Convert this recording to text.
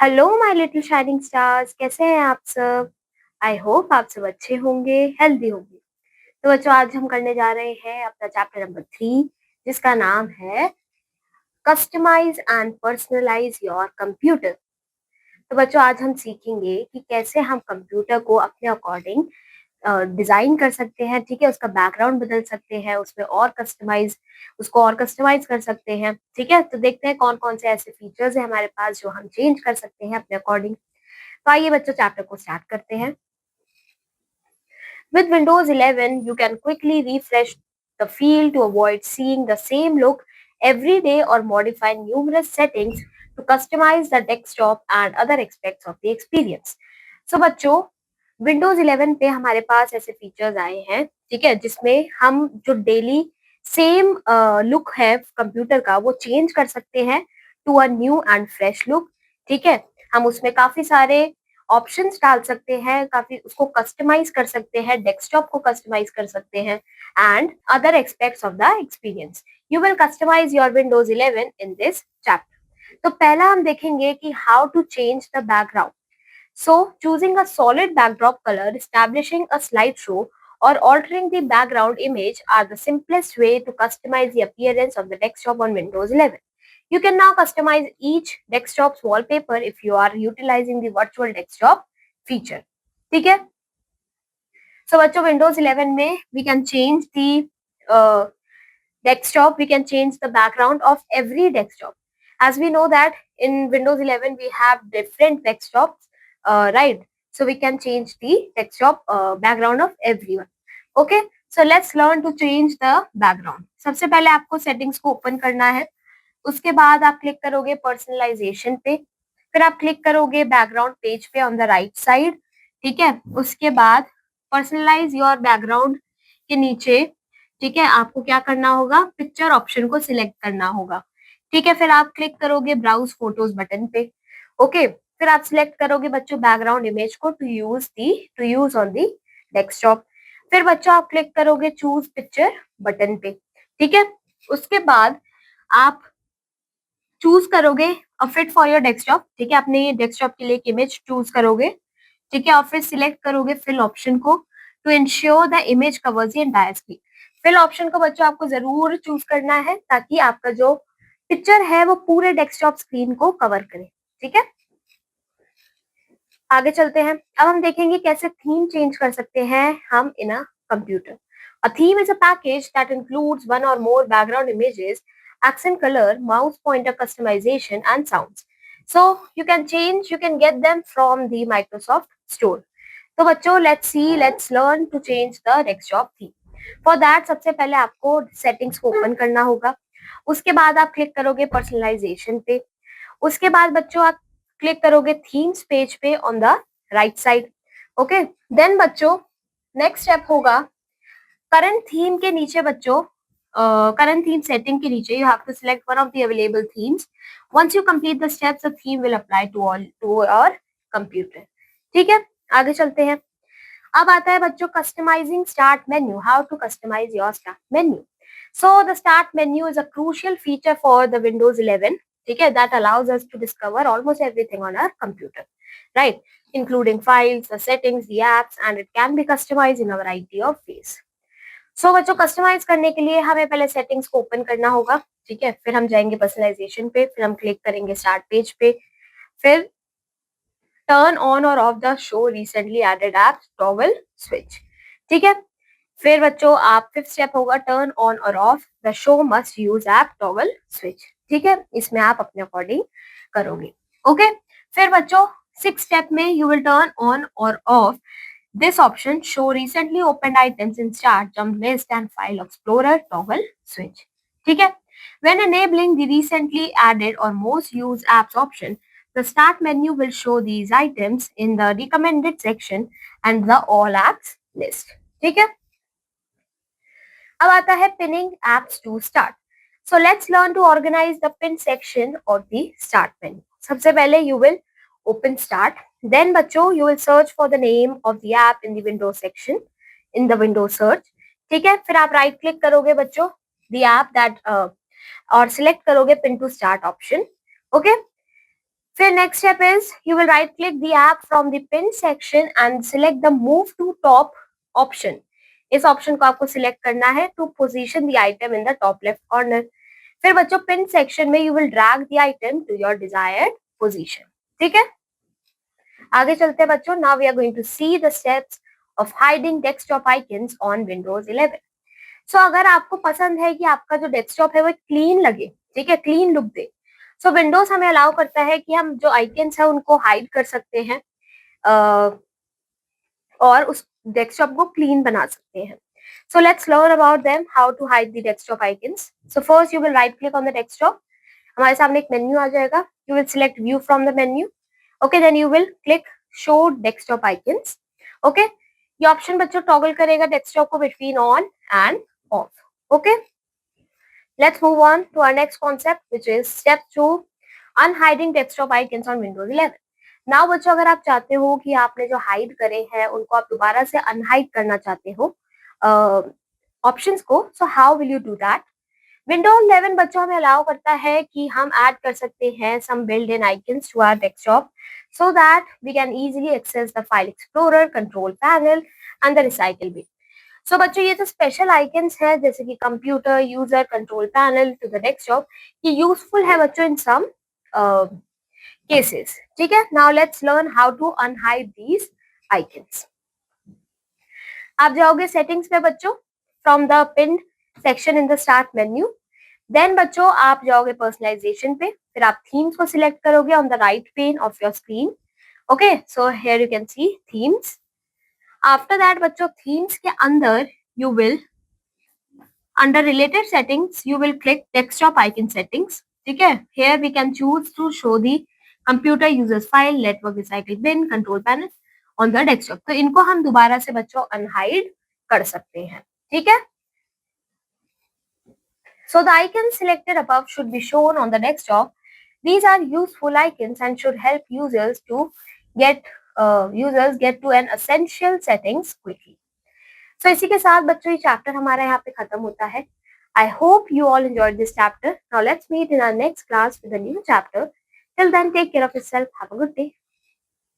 Hello my little shining stars, कैसे हैं आप सब? आई होप आप सब अच्छे होंगे, हेल्दी होंगे। तो बच्चों, आज हम करने जा रहे हैं अपना चैप्टर नंबर 3, जिसका नाम है customize and personalize your computer. तो बच्चों, आज हम सीखेंगे कि कैसे हम कंप्यूटर को अपने अकॉर्डिंग डिजाइन कर सकते हैं। ठीक है, उसका बैकग्राउंड बदल सकते हैं, उसको और कस्टमाइज कर सकते हैं। ठीक है, तो देखते हैं कौन कौन से ऐसे फीचर्स हैं हमारे पास जो हम चेंज कर सकते हैं अपने अकॉर्डिंग। तो आइए बच्चों, चैप्टर को स्टार्ट करते हैं। With Windows 11, you can quickly refresh the field to avoid seeing the same look every day or modify numerous settings to customize the desktop and other aspects of the experience. So बच्चों, Windows 11 पे हमारे पास ऐसे features आए हैं, ठीक है, जिसमें हम जो डेली सेम लुक है कंप्यूटर का वो चेंज कर सकते हैं to a new and fresh look. ठीक है, हम उसमें काफी सारे ऑप्शंस डाल सकते हैं, काफी उसको कस्टमाइज कर सकते हैं, डेस्कटॉप को कस्टमाइज कर सकते हैं and other aspects of the experience. You will customize your Windows 11 in this chapter. तो पहला हम देखेंगे कि how to change the background. So, choosing a solid backdrop color, establishing a slideshow, or altering the background image are the simplest way to customize the appearance of the desktop on Windows 11. You can now customize each desktop's wallpaper if you are utilizing the virtual desktop feature. ठीक है? So बच्चों, Windows 11 में we can change the desktop, we can change the background of every desktop. As we know that in Windows 11 we have different desktops, right? So we can change the desktop background of everyone. Okay, so let's learn to change the background. सबसे पहले आपको settings को open करना है, उसके बाद आप click करोगे पर्सनलाइजेशन पे, फिर आप क्लिक करोगे बैकग्राउंड पेज पे ऑन द राइट साइड। ठीक है, उसके बाद पर्सनलाइज योर बैकग्राउंड के नीचे, ठीक है, आपको क्या करना होगा, पिक्चर ऑप्शन को सिलेक्ट करना होगा। ठीक है, फिर आप क्लिक करोगे ब्राउज फोटोज बटन पे। ओके, फिर आप सिलेक्ट करोगे बच्चों बैकग्राउंड इमेज को to use on the desktop. फिर बच्चों आप क्लिक करोगे चूज पिक्चर बटन पे। ठीक है, उसके बाद आप चूज करोगे फिट फॉर योर डेस्कटॉप। ठीक है, अपने डेस्कटॉप के लिए एक इमेज चूज करोगे। ठीक है, और फिर सिलेक्ट करोगे फिल ऑप्शन को to ensure the image covers the entire screen. Fill option को बच्चों आपको जरूर चूज करना है ताकि आपका जो पिक्चर है वो पूरे डेस्कटॉप स्क्रीन को कवर करे। ठीक है, आगे चलते हैं। अब हम देखेंगे कैसे थीम चेंज कर सकते हैं हम in a computer. A theme is a package that includes one or more background images, accent color, mouse pointer customization, and sounds. So you can get them from the Microsoft Store. तो बच्चों, let's learn to change the desktop theme. For that, सबसे पहले आपको settings को open करना होगा। उसके बाद आप क्लिक करोगे पर्सनलाइजेशन पे। उसके बाद बच्चों आप क्लिक करोगे थीम्स पेज पे on the right side. Okay, then बच्चों नेक्स्ट स्टेप होगा करंट थीम के नीचे बच्चों, करंट थीम सेटिंग के नीचे you have to select one of the available themes. Once you complete the steps the theme will apply to your computer. ठीक है, आगे चलते हैं। अब आता है बच्चों customizing start menu, how to customize your start menu. So the start menu is a crucial feature for the Windows 11, ठीक है, that allows us to discover almost everything on our computer, right, including files, the settings, the apps, and it can be customized in a variety of ways. So बच्चों, customise करने के लिए हमें पहले settings को open करना होगा। ठीक है, फिर हम जाएंगे पर्सनलाइजेशन पे, फिर हम क्लिक करेंगे स्टार्ट पेज पे, फिर टर्न ऑन और off the show recently added apps toggle switch. ठीक है, फिर बच्चों आप फिफ्थ स्टेप होगा टर्न ऑन और off the show must use app toggle switch. ठीक है, इसमें आप अपने अकॉर्डिंग करोगे। ओके, फिर बच्चों सिक्स स्टेप में यू विल टर्न ऑन और of this option show recently open items in start jump list and file explorer toggle switch. ठीक है, when enabling the recently added or most used apps option, the start menu will show these items in the recommended section and the all apps list. ठीक है, अब आता है pinning apps to start. So let's learn to organize the pin section of the start menu. सबसे पहले you will open start, then बच्चों you will search for the name of the app in the window section in the window search. ठीक है, फिर आप right click करोगे बच्चों the app that और सिलेक्ट करोगे pin to start option. Okay, फिर next step is you will write click the app from the pin section and select the move to top option. इस option को आपको select करना है to position the item in the top left corner. फिर बच्चों pin section में you will drag the item to your desired position. ठीक है, आगे चलते हैं बच्चों. Now we are going to see the steps of hiding desktop icons on Windows 11. So अगर आपको पसंद है कि आपका जो डेस्कटॉप है वो क्लीन लगे, ठीक है, क्लीन लुक दे, सो विंडोज हमें अलाउ करता है कि हम जो आइकन्स है उनको हाइड कर सकते हैं और उस डेस्कटॉप को क्लीन बना सकते हैं. So let's learn about them, how to hide the desktop icons. So first you will right click on the desktop. हमारे सामने एक मेन्यू आ जाएगा. You will select view from the menu. Okay, then you will click show desktop icons. Okay, ये option बच्चों toggle करेगा desktop को between on and off. Okay, let's move on to our next concept, which is step 2, unhiding desktop icons on Windows 11. Now बच्चों अगर आप चाहते हो कि आपने जो हाइड करे हैं उनको आप दोबारा से अनहाइड करना चाहते हो ऑप्शंस को, so how will you do that. Windows 11 बच्चों हमें अलाउ करता है कि हम ऐड कर सकते हैं some built in icons to our desktop so that we can easily access the file explorer, control panel and the recycle bin. So बच्चों ये जो स्पेशल आइकन्स है जैसे कि computer, user, control panel to the desktop, ये useful है बच्चों in some cases. ठीक है, now let's learn how to unhide these icons. आप जाओगे सेटिंग्स पे बच्चों from the pin section in the start menu. Then बच्चों आप जाओगे पर्सनलाइजेशन पे, फिर आप थीम्स को सिलेक्ट करोगे on the right pane of your screen. Okay, so here you can see themes. After that बच्चों थीम्स के अंदर you will under related settings you will click desktop icon settings. ठीक है, here we can choose to show the computer users file, network recycle bin, control panel on the desktop. तो इनको हम दोबारा से बच्चों अनहाइड कर सकते हैं. ठीक है, so the icons selected above should be shown on the desktop. These are useful icons and should help users get to an essential settings quickly. So इसी के साथ बच्चों ये चैप्टर हमारा यहाँ पे खत्म होता है. I hope you all enjoyed this chapter. Now let's meet in our next class with a new chapter. Till then, take care of yourself. Have a good day.